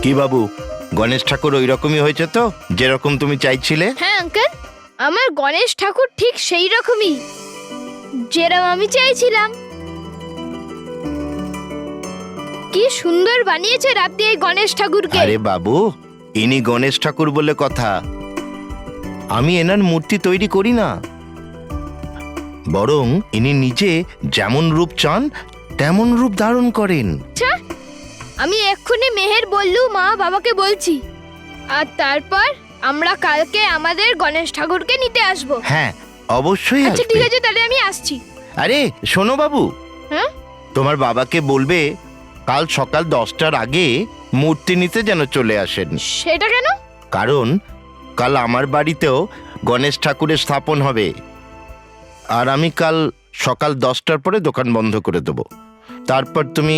কি বাবু, গণেশ ঠাকুর ওই রকমই হয়েছে তো, যেরকম তুমি চাইছিলে? হ্যাঁ আঙ্কেল, আমার গণেশ ঠাকুর ঠিক সেই রকমই, যেরকম আমি চাইছিলাম। কি সুন্দর বানিয়েছে আপনি এই গণেশ ঠাকুরকে। আরে বাবু, ইনি গণেশ ঠাকুর বলে কথা। আমি এনার মূর্তি তৈরি করি না, বরং ইনি নিজে যেমন রূপ চান তেমন রূপ ধারণ করেন। আচ্ছা, আমি এক্ষুনি মেহের বললু মা বাবাকে বলছি, আর তারপর আমরা কালকে আমাদের গণেশ ঠাকুরকে নিতে আসব। হ্যাঁ, অবশ্যই আচ্ছা আসবে। ঠিক আছে, তাহলে আমি আসছি। আরে শোনো বাবু, হ্যাঁ, তোমার বাবাকে বলবে কাল সকাল 10টার আগে মূর্তি নিতে যেন চলে আসেন। সেটা কেন? কারণ কাল আমার বাড়িতেও গণেশ ঠাকুরের স্থাপন হবে, আর আমি কাল সকাল 10টার পরে দোকান বন্ধ করে দেব। তারপর তুমি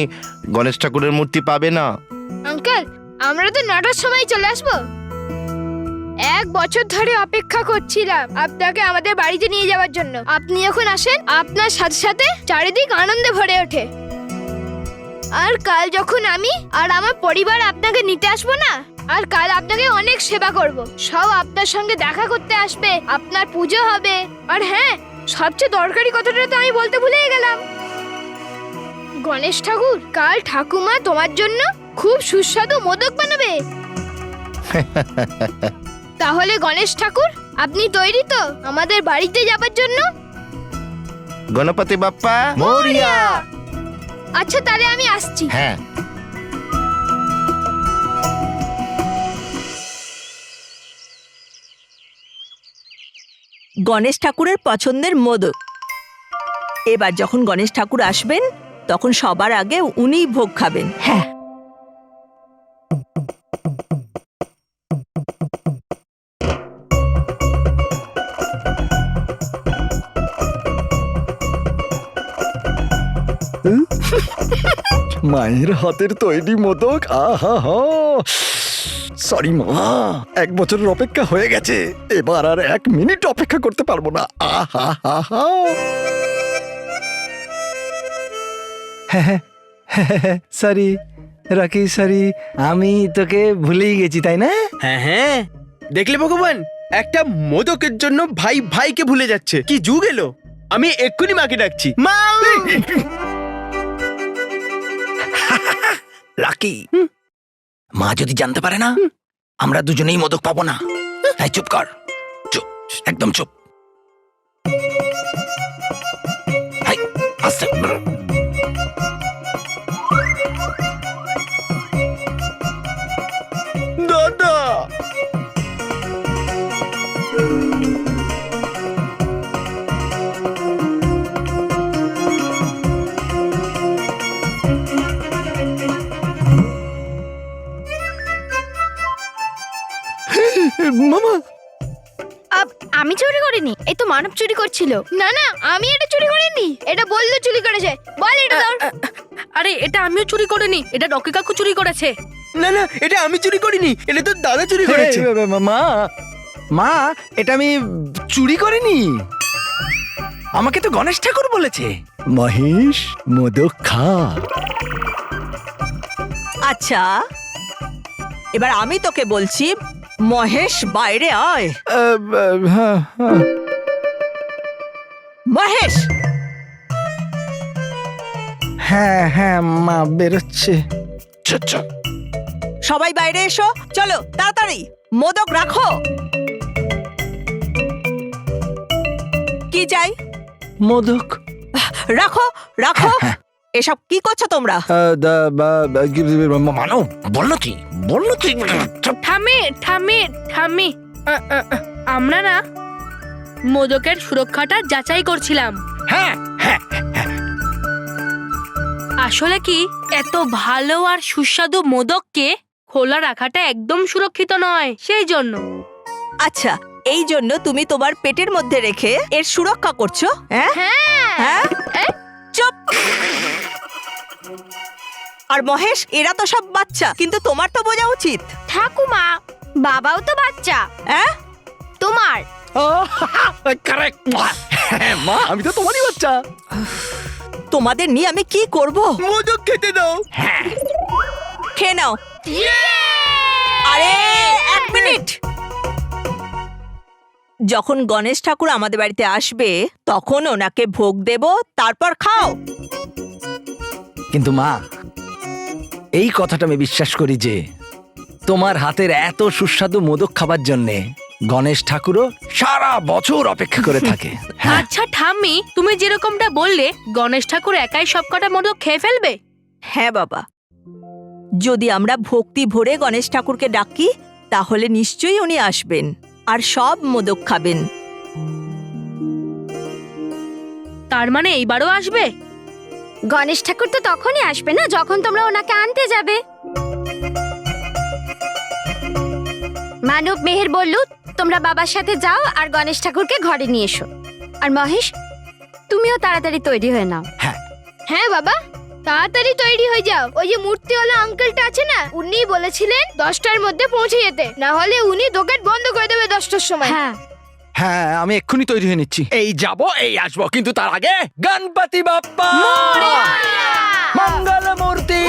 গণেশ ঠাকুরের মূর্তি পাবে না। আঙ্কেল, আমরা তো 9টার সময় চলে আসব। 1 বছর ধরে অপেক্ষা করছিলাম আপনাকে আমাদের বাড়িতে নিয়ে যাওয়ার জন্য। আপনি যখন আসেন, আপনার সাথে সাথে চারিদিক আনন্দে ভরে ওঠে। আর কাল যখন আমি আর আমার পরিবার আপনাকে নিতে আসবো না, আর কাল আপনাকে অনেক সেবা করব, সব আপনার সঙ্গে দেখা করতে আসবে, আপনার পুজো হবে। আর হ্যাঁ, সবচেয়ে দরকারি কথাটা তো আমি বলতে ভুলেই গেলাম। গণেশ ঠাকুর, কাল ঠাকুমা তোমার জন্য খুব সুস্বাদু মোদক বানাবে। তাহলে গণেশ ঠাকুর, আপনি তৈরি তো আমাদের বাড়িতে যাবার জন্য? গণপতি বাপ্পা মোরিয়া। আচ্ছা, তাহলে আমি আসছি। হ্যাঁ, গণেশ ঠাকুরের পছন্দের মোদক। এবার যখন গণেশ ঠাকুর আসবেন, তখন সবার আগে উনিই ভোগ খাবেন। হ্যাঁ, মায়ের হাতের তৈরি মোদক, আহা হা। সরি মা, 1 বছরের অপেক্ষা হয়ে গেছে, এবার আর 1 মিনিট অপেক্ষা করতে পারবো না। আহা হা হা। সরি রকি, সরি, আমি তোকে ভুলেই গেছি, তাই না? হ্যাঁ হ্যাঁ, দেখলে ভগবান, একটা মোদকের জন্য ভাই ভাইকে ভুলে যাচ্ছে। কি যুগ এলো! আমি এক্ষুনি মাকে ডাকছি। মা! লাকি, মা যদি জানতে পারে না, আমরা দুজনেই মোদক পাবো না। তাই চুপ কর, চুপ, একদম চুপ। হাই, আস্তে। দাদা! মামা, আমি চুরি করিনি, এই তো মানব চুরি করছিল। না না, আমি এটা চুরি করিনি, এটা বললো চুরি করেছে। বল এটা ধর। আরে এটা আমিও চুরি করিনি, এটা রকি কাকু চুরি করেছে। না না, এটা আমি চুরি করিনি, এটা তো দাদা চুরি করেছে। মা, মা, এটা আমি চুরি করিনি, আমাকে তো গণেশ ঠাকুর বলেছে। মহেশ, মোদক খা। আচ্ছা, এবার আমি তোকে বলছি, মহেশ বাইরে আয়। হ্যাঁ, হ্যাঁ। মহেশ! হ্যাঁ হ্যাঁ মা, বেরোচ্ছে। সবাই বাইরে এসো, চলো তাড়াতাড়ি, মোদক রাখো। কি চাই? মোদক। রাখো রাখো। এসব কি করছো তোমরা? মানো, বললো কি? থামে থামে থামে, আমরা না মোদকের সুরক্ষাটা যাচাই করছিলাম। হ্যাঁ হ্যাঁ, আসলে কি, এত ভালো আর সুস্বাদু মোদককে খোলা রাখাটা একদম সুরক্ষিত নয়, সেই জন্য। আচ্ছা, এই জন্য তুমি তোমার পেটের মধ্যে রেখে এর সুরক্ষা করছো? হ্যাঁ হ্যাঁ, হ্যাঁ, চুপ। আর মহেশ, এরা তো সব বাচ্চা, কিন্তু তোমার তো বোঝা উচিত। ঠাকুমা, বাবাও তো বাচ্চা। হ্যাঁ, তোমার কারেক্ট। মা, আমি তো তোমারই বাচ্চা। তোমাদের নিয়ে আমি কি করব? মোদক খেতে দাও। খেয়ে নাও। ইয়ে! আরে এক মিনিট, যখন গণেশ ঠাকুর আমাদের বাড়িতে আসবে তখন ওনাকে ভোগ দেব, তারপর খাও। কিন্তু মা, এই কথাটা আমি বিশ্বাস করি যে তোমার হাতের এত সুস্বাদু মোদক খাবার জন্যে গণেশ ঠাকুরও সারা বছর অপেক্ষা করে থাকে। হ্যাঁ, আচ্ছা ঠাম্মি, তুমি যেরকমটা বললে গণেশ ঠাকুর একাই সবকটা মোদক খেয়ে ফেলবে? হ্যাঁ বাবা, যদি আমরা ভক্তি ভরে গণেশ ঠাকুরকে ডাকি তাহলে নিশ্চয়ই উনি আসবেন আর সব মোদক খাবেন। তার মানে এইবারও আসবে? গণেশ ঠাকুর তো তখনই আসবে না যখন তোমরা ওনাকে আনতে যাবে। মানব মেহের বললু তোমরা বাবার সাথে যাও আর গণেশ ঠাকুরকে ঘরে নিয়ে এসো। আর মহেশ, তুমিও তাড়াতাড়ি তৈরি হয়ে নাও। হ্যাঁ। হ্যাঁ বাবা, তাড়াতাড়ি তৈরি হয়ে যাও। ওই যে মূর্তিওয়ালা আঙ্কেলটা আছে না, উনি বলেছিলেন 10টার মধ্যে পৌঁছে যেতে, না হলে উনি দোকান বন্ধ করে দেবে 10টার সময়। হ্যাঁ হ্যাঁ, আমি এক্ষুনি তৈরি হয়ে নিচ্ছি। এই যাব, এই আসবো, কিন্তু তার আগে গণপতি বাপ্পা মঙ্গল মূর্তি,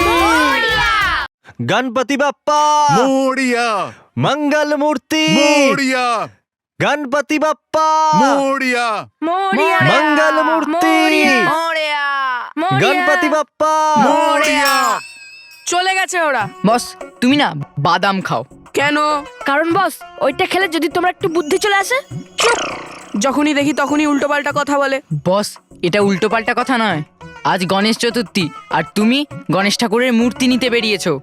গণপতি বাপ্পা মোরিয়া মঙ্গল মূর্তি, মোরিয়া গণপতি বাপ্পা মোরিয়া মঙ্গল মূর্তি, গণপতি বাপ্পা মোরিয়া। চলে গেছে ওরা। বস, তুমি না বাদাম খাও। কেন? কারণ বস, ওইটা খেলে যদি তোমার একটু বুদ্ধি চলে আসে। যখনই দেখি তখনই উল্টোপাল্টা কথা বলে। বস, এটা উল্টোপাল্টা কথা নয়। আজ গণেশ চতুর্থী আর তুমি গণেশ ঠাকুরের মূর্তি নিতে বেরিয়েছো।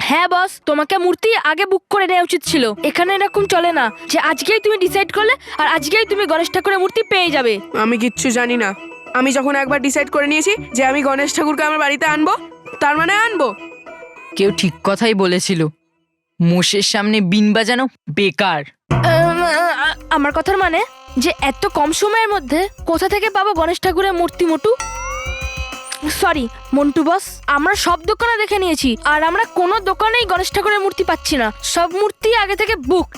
হ্যাঁ বস, তোমাকে মূর্তি আগে বুক করে নেওয়া উচিত ছিল। এখানে এরকম চলে না যে আজকেই তুমি ডিসাইড করলে আর আজকেই তুমি গণেশ ঠাকুরের মূর্তি পেয়ে যাবে। আমি কিচ্ছু জানি না। আমি যখন একবার ডিসাইড করে নিয়েছি যে আমি গণেশ ঠাকুরকে আমার বাড়িতে আনবো, তার মানে আনবো। কেউ ঠিক কথাই বলেছিল, মোষের সামনে বিন বাজানো বেকার। আমার কথার মানে যে এত কম সময়ের মধ্যে কোথা থেকে পাবো গণেশ ঠাকুরের মূর্তি? মোটু, সরি মন্টু বস, আমরা সব দোকানে দেখে নিয়েছি আর আমরা কোনো দোকানেই গণেশ ঠাকুরের মূর্তি পাচ্ছি না। সব মূর্তি আগে থেকে বুক।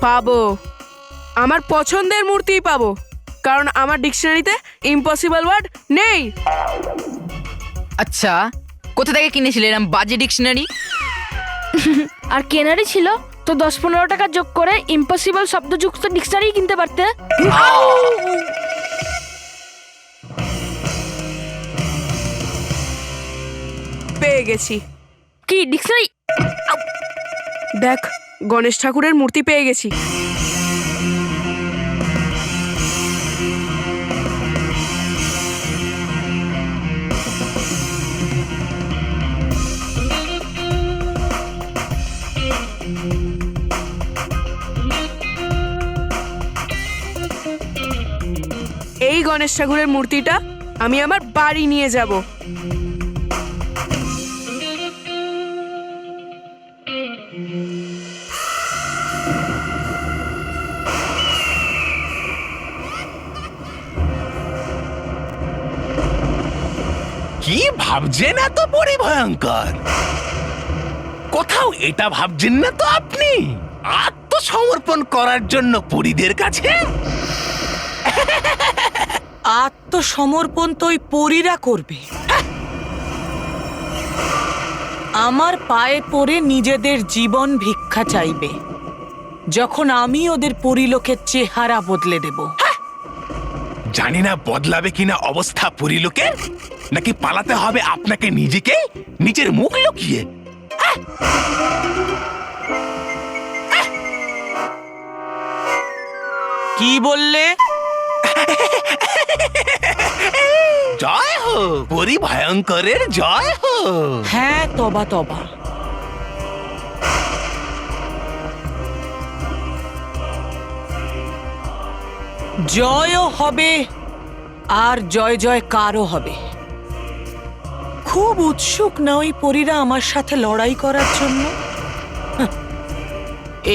পাবো, আমার পছন্দের মূর্তিই পাবো, কারণ আমার ডিকশনারিতে ইম্পসিবল ওয়ার্ড নেই। আচ্ছা, কোথা থেকে কিনেছিলে এরম বাজে ডিকশনারি? আর কেনারই ছিল তো 10-15 টাকা যোগ করে ইম্পসিবল শব্দযুক্ত ডিকশনারি কিনতে পারতে। পেয়ে গেছি। কি ডিকশনারি? দেখ, গণেশ ঠাকুরের মূর্তি পেয়ে গেছি। এই গণেশ ঠাকুরের মূর্তিটা আমি আমার বাড়ি নিয়ে যাব। কি ভাবছেন এত পরিভয়ঙ্কর? কোথাও এটা ভাবছেন না তো আপনি আত্মসমর্পণ করার জন্য পরীদের কাছে? আত্মসমর্পণ তো ওই পরীরা করবে। আমার পায়ে পড়ে নিজেদের জীবন ভিক্ষা চাইবে, যখন আমি ওদের পরিলোকের চেহারা বদলে দেব। জানি না বদলাবে কিনা অবস্থা পরিলোকের, নাকি পালাতে হবে আপনাকে নিজেকে, নিজের মুখ লুকিয়ে। কি বললে? জয় হো পরিভয়ঙ্করের, জয় হো। হ্যাঁ, তবা তবা। জয়ও হবে আর জয় জয়কারও হবে। খুব উৎসুক না ওই পরীরা আমার সাথে লড়াই করার জন্য?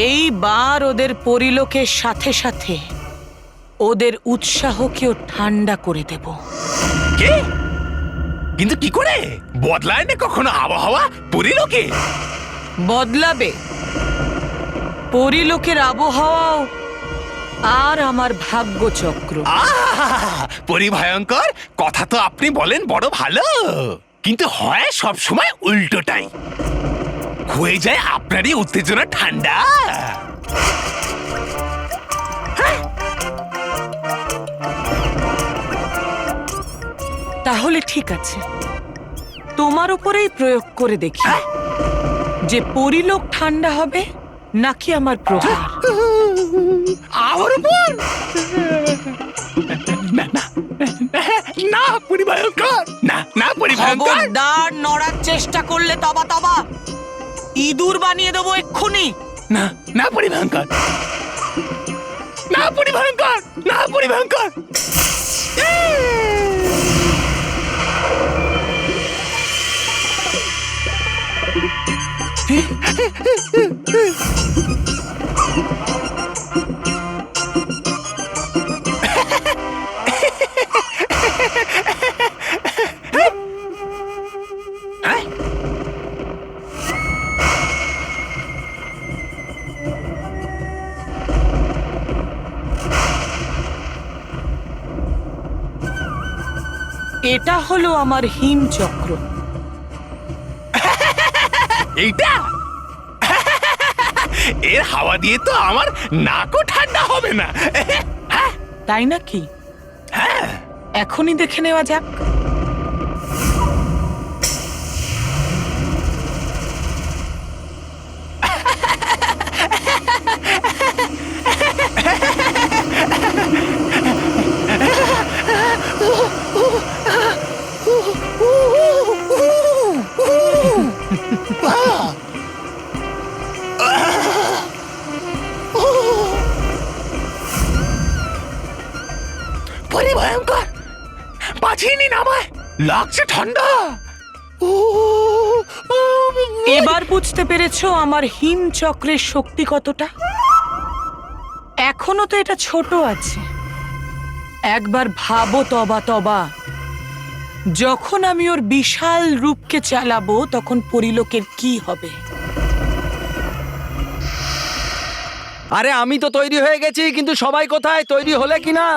এইবার ওদের পরিলোকের সাথে সাথে ওদের উৎসাহকেও ঠান্ডা করে দেব। কে? কিন্তু কি করে? বদলায় না কখনো আবহাওয়া পরিলোকে? বদলাবে। পরিলোকের আবহাওয়াও আর আমার ভাগ্যচক্র। পরিভয়ঙ্কর কথা তো আপনি বলেন বড় ভালো। কিন্তু হয় সব সময় উল্টোটাই, হয়ে যায় আপনারই উত্তেজনা ঠান্ডা। তাহলে ঠিক আছে, তোমার উপরেই প্রয়োগ করে দেখি যে পরিলোক ঠান্ডা হবে নাকি আমার প্রহার। আমার উপর না না না পরিভয়ঙ্কর, না না পরিভয়ঙ্কর। খবরদার নড়ার চেষ্টা করলে তবা তবা ইঁদুর বানিয়ে দেবো এক্ষুনি। না না পরিভয়ঙ্কর, না পরিভয়ঙ্কর, না পরিভয়ঙ্কর। এটা হলো আমার হিমচক্র। এইটা এর হাওয়া দিয়ে তো আমার নাকও ঠান্ডা হবে না। তাই নাকি? এখনই দেখে নেওয়া যাক। পরিভয়ঙ্কর, বাঁচিয়ে নিন আমায়, লাগছে ঠান্ডা। এবার বুঝতে পেরেছো আমার হিমচক্রের শক্তি কতটা? এখনো তো এটা ছোট আছে। একবার ভাবো তবা তবা, যখন আমি ওর বিশাল রূপকে চালাবো তখন পরিলোকের কি হবে। আরে আমি তো তৈরি হয়ে গেছি, কিন্তু সবাই কোথায়? তৈরি হলে কিনা?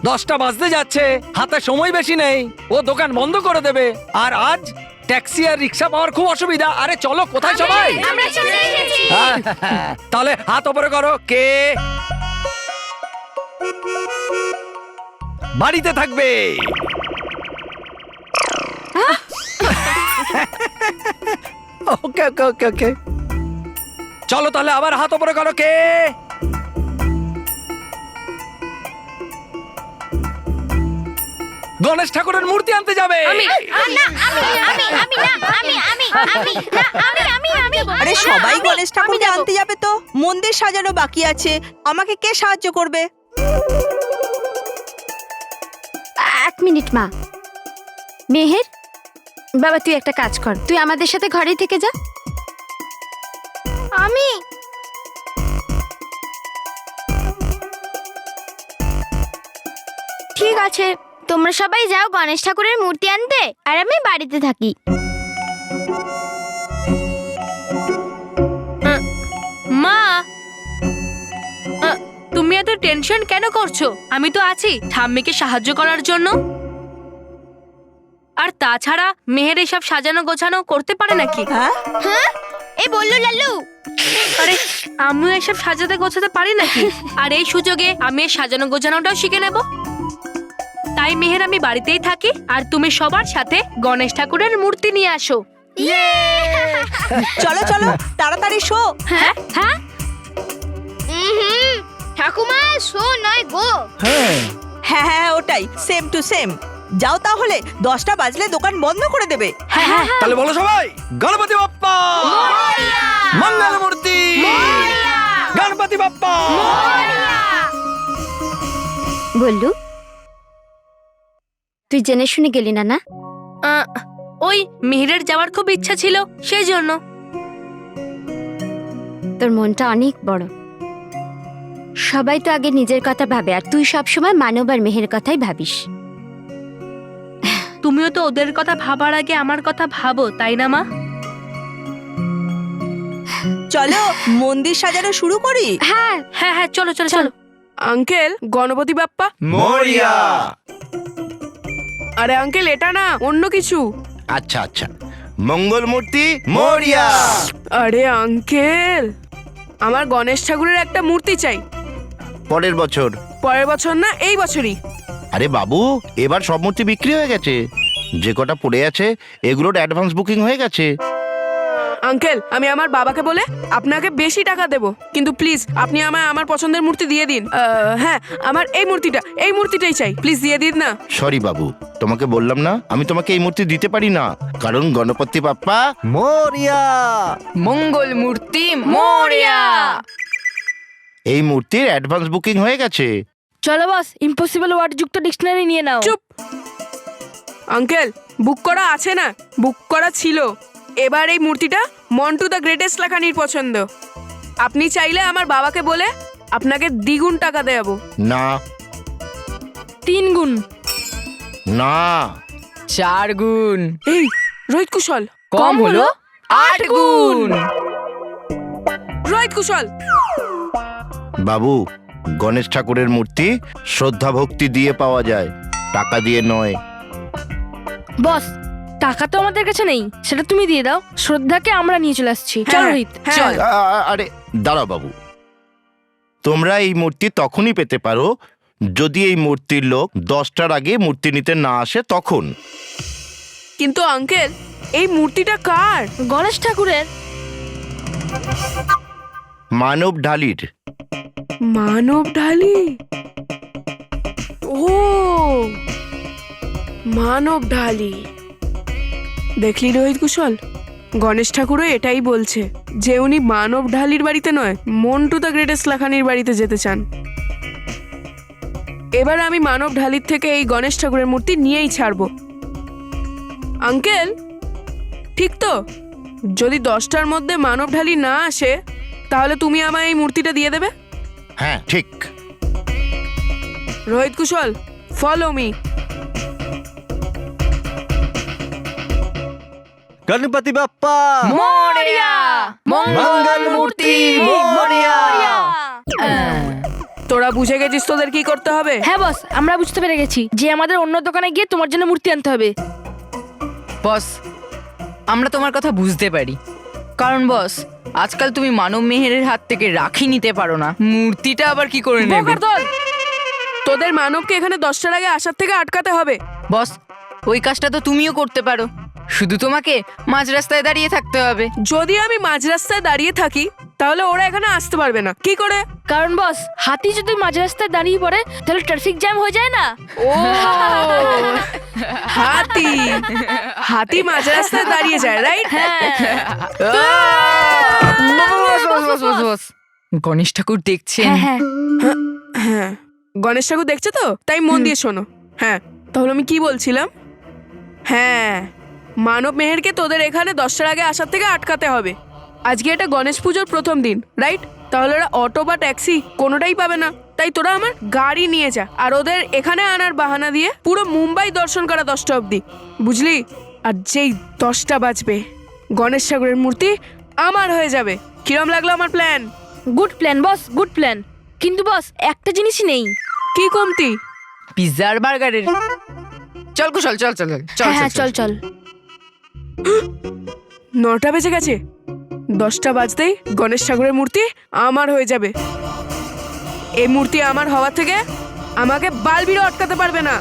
10টা বাজতে যাচ্ছে, হাতে সময় বেশি নেই, ও দোকান বন্ধ করে দেবে। আর আজ ট্যাক্সি আর রিক্সা পাওয়ার খুব অসুবিধা। আরে চলো, কোথায় সবাই? হ্যাঁ, তাহলে হাত ওপরে করো। কে বাড়িতে থাকবে? ওকে ওকে ওকে ওকে, চলো তাহলে আবার হাত ওপরে করো। কে গণেশ ঠাকুরের মূর্তি আনতে যাবে? আরে সবাই গণেশ ঠাকুরকে আনতে যাবে তো, মন্দির সাজানো বাকি আছে, আমাকে কে সাহায্য করবে? 1 মিনিট মা। মেহের বাবা, তুই একটা কাজ কর, তুই আমাদের সাথে ঘরে থেকে যা। আমি ঠিক আছে, তোমরা সবাই যাও গণেশ ঠাকুরের মূর্তি আনতে, আর আমি বাড়িতে থাকি। মা, তুমি এত টেনশন কেন করছো? আমি তো আছি ঠাম্মিকে সাহায্য করার জন্য। আর তাছাড়া মেহের এসব সাজানো গোছানো করতে পারে নাকি? হ্যাঁ, এই বললো লাল্লু। আরে আমিও এসব সাজাতে গোছাতে পারি নাকি? আর এই সুযোগে আমি এই সাজানো গোছানোটাও শিখে নেব। তাই মেহের আমি বাড়িতেই থাকি, আর তুমি সবার সাথে গণেশ ঠাকুরের মূর্তি নিয়ে আসো। চলো চলো তাড়াতাড়ি শো। হ্যাঁ হ্যাঁ, ঠাকুমা শো নয় গো। হ্যাঁ হ্যাঁ, ওটাই, সেম টু সেম। যাও তাহলে, 10টা বাজলে দোকান বন্ধ করে দেবে। তাহলে বলো সবাই, গণপতি বাপ্পা মঙ্গল মূর্তি, গণপতি বাপ্পা। বললু, তুই জেনে শুনে গেলি না? না, ওই মেহেরের যাওয়ার খুব ইচ্ছা ছিল, সেই জন্য। তোর মনটা অনেক বড়। সবাই তো আগে নিজের কথা ভাবে, আর তুই সবসময় মানব আর মেহের কথাই ভাবিস। তুমিও তো ওদের কথা ভাবার আগে আমার কথা ভাবো, তাই না মা? চলো মন্দির সাজানো শুরু করি। হ্যাঁ হ্যাঁ হ্যাঁ, চলো চলো চলো। আঙ্কেল, গণপতি বাপ্পা। মরিয়া। আরে আঙ্কেল, এটা না, অন্য কিছু। আচ্ছা আচ্ছা, মঙ্গল মূর্তি মরিয়া। আরে আঙ্কেল, আমার গণেশ ঠাকুরের একটা মূর্তি চাই। পরের বছর। পরের বছর না, এই বছরই। আরে বাবু, এবার সব মূর্তি বিক্রি হয়ে গেছে, যে কটা পড়ে আছে এগুলোর অ্যাডভান্স বুকিং হয়ে গেছে। আঙ্কেল, আমি আমার বাবাকে বলে আপনাকে বেশি টাকা দেব, কিন্তু প্লিজ আপনি আমায় আমার পছন্দের মূর্তি দিয়ে দিন। হ্যাঁ, আমার এই মূর্তিটাই চাই, প্লিজ দিয়ে দিন না। সরি বাবু, তোমাকে বললাম না আমি তোমাকে এই মূর্তি দিতে পারি না, কারণ গণপতি বাপ্পা মরিয়া। মঙ্গল মূর্তি মরিয়া। এই মূর্তির অ্যাডভান্স বুকিং হয়ে গেছে। চলো বস, ইম্পসিবল ওয়ার্ড যুক্ত ডিকশনারি নিয়ে নাও। চুপ। আঙ্কেল, বুক করা আছে না? বুক করা ছিল। এবার এই মূর্তিটা মন্টু দ্য গ্রেটেস্ট লেখানির পছন্দ। আপনি চাইলে আমার বাবাকে বলে আপনাকে দ্বিগুণ টাকা দেবো। না 3 গুণ। না 4 গুণ। এই রোহিত কুশল, কম হলো 8 গুণ। রোহিত কুশল। বাবু, গণেশ ঠাকুরের মূর্তি শ্রদ্ধা ভক্তি দিয়ে পাওয়া যায়, টাকা দিয়ে নয়। বস, টাকা তো আমাদের কাছে নেই, সেটা তুমি দিয়ে দাও। শ্রদ্ধাকে আমরা নিয়ে চলে আসছি। চল হ্যাঁ, রোহিত, হ্যাঁ। চল। আরে দাঁড়াও বাবু, তোমরা এই মূর্তি তখনই পেতে পারো যদি এই মূর্তির লোক 10টার আগে মূর্তি নিতে না আসে তখন। কিন্তু আঙ্কেল, এই মূর্তিটা কার? গণেশ ঠাকুরের। মানব ঢালির। মানব ঢালি। ও, মানব ঢালি। দেখলি রোহিত কুশল, গণেশ ঠাকুরও এটাই বলছে যে উনি মানব ঢালির বাড়িতে নয়, মন্টু দ্য গ্রেটেস্ট লেখানির বাড়িতে যেতে চান। এবার আমি মানব ঢালির থেকে এই গণেশ ঠাকুরের মূর্তি নিয়েই ছাড়বো। আঙ্কেল, ঠিক তো? যদি 10টার মধ্যে মানব ঢালি না আসে তাহলে তুমি আমায় এই মূর্তিটা দিয়ে দেবে? হ্যাঁ ঠিক। রোহিত কুশল, ফলো মি। গণপতি বাপ্পা মরিয়া। মঙ্গল মূর্তি মরিয়া। তোরা বুঝে গেছিস তোদের কি করতে হবে? হ্যাঁ বস, আমরা বুঝতে পেরে গেছি যে আমাদের অন্য দোকানে গিয়ে তোমার জন্য মূর্তি আনতে হবে। বস, আমরা তোমার কথা বুঝতে পারি, কারণ বস আজকাল তুমি মানব মেহেরের হাত থেকে রাখি নিতে পারো না, মূর্তিটা আবার কি করে নেবে? বোকার দল! তোদের মানবকে এখানে 10টার আগে আসার থেকে আটকাতে হবে। বস, ওই কাজটা তো তুমিও করতে পারো, শুধু তোমাকে মাঝ রাস্তায় দাঁড়িয়ে থাকতে হবে। যদি আমি মাঝ রাস্তায় দাঁড়িয়ে থাকি তাহলে ওরা এখানে আসতে পারবে না। কি করে? কারণ বস, হাতি যদি মাঝ রাস্তায় দাঁড়িয়ে পড়ে তাহলে ট্রাফিক জ্যাম হয়ে যায় না। ও, হাতি। হাতি মাঝ রাস্তায় দাঁড়িয়ে যায়, রাইট? গণেশ ঠাকুর দেখছেন? হ্যাঁ। হ্যাঁ, গণেশ ঠাকুর দেখছে তো, তাই মন দিয়ে শোনো। হ্যাঁ, তাহলে আমি কি বলছিলাম? হ্যাঁ, মানব মেহেরকে তোদের এখানে 10টার আগে আসার থেকে আটকাতে হবে। আজকে এটা গণেশ পুজোর প্রথম দিন, রাইট? তাহলে ওরা অটো বা ট্যাক্সি কোনোটাই পাবে না, তাই তোরা আমার গাড়ি নিয়ে যা, আর ওদের এখানে আনার বাহানা দিয়ে পুরো মুম্বাই দর্শন করা 10টা অবধি, বুঝলি? আর যেই 10টা বাজবে গণেশ ঠাকুরের মূর্তি আমার হয়ে যাবে। কিরম লাগলো আমার প্ল্যান? গুড প্ল্যান বস, গুড প্ল্যান। কিন্তু বস, একটা জিনিসই নেই। কি কমতি? পিৎজা আর বার্গারের। চল কুশল, চল চল চল। হ্যাঁ, চল চল। 9টা বেজে গেছে, 10টা বাজতেই গণেশ ঠাকুরের মূর্তি আমার হয়ে যাবে। এই মূর্তি আমার হওয়া থেকে আমাকে বালবিরও আটকাতে পারবে না।